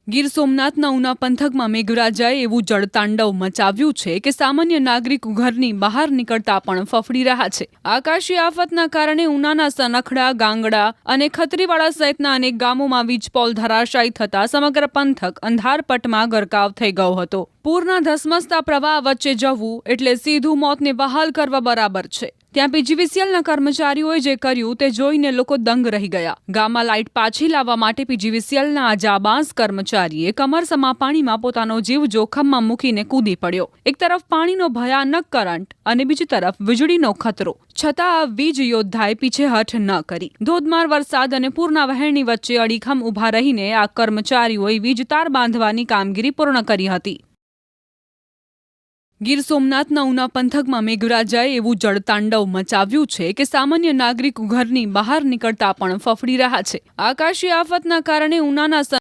ગીર સોમનાથના ઉના પંથકમાં મેઘરાજાએ એવું જળતાંડવ મચાવ્યું છે કે સામાન્ય નાગરિક ઘરની બહાર નીકળતા પણ ફફડી રહ્યા છે। આકાશી આફતના કારણે ઉનાના સનખડા, ગાંગડા અને ખત્રીવાડા સહિતના અનેક ગામોમાં વીજપોલ ધરાશાયી થતા સમગ્ર પંથક અંધારપટમાં ગરકાવ થઈ ગયો હતો। પૂરના ધસમસતા પ્રવાહ વચ્ચે જવું એટલે સીધું મોતને વહાલ કરવા બરાબર છે। ત્યાં પીજીવીસીએલના કર્મચારીઓએ જે કર્યું તે જોઈને લોકો દંગ રહી ગયા। ગામમાં લાઇટ પાછી લાવવા માટે પીજીવીસીએલના આ જાબાઝ કર્મચારીએ કમરસમા પાણીમાં પોતાનો જીવ જોખમમાં મૂકીને કૂદી પડ્યો। એક તરફ પાણીનો ભયાનક કરંટ અને બીજી તરફ વીજળીનો ખતરો, છતાં આ વીજ યોદ્ધાએ પીછેહઠ ન કરી। ધોધમાર વરસાદ અને પૂરના વહેણની વચ્ચે અડીખમ ઊભા રહીને આ કર્મચારીઓએ વીજ તાર બાંધવાની કામગીરી પૂર્ણ કરી હતી। ગીર સોમનાથના ઉના પંથકમાં મેઘરાજાએ એવું જળતાંડવ મચાવ્યું છે કે સામાન્ય નાગરિક ઘરની બહાર નીકળતા પણ ફફડી રહ્યા છે। આકાશી આફતના કારણે ઉનાના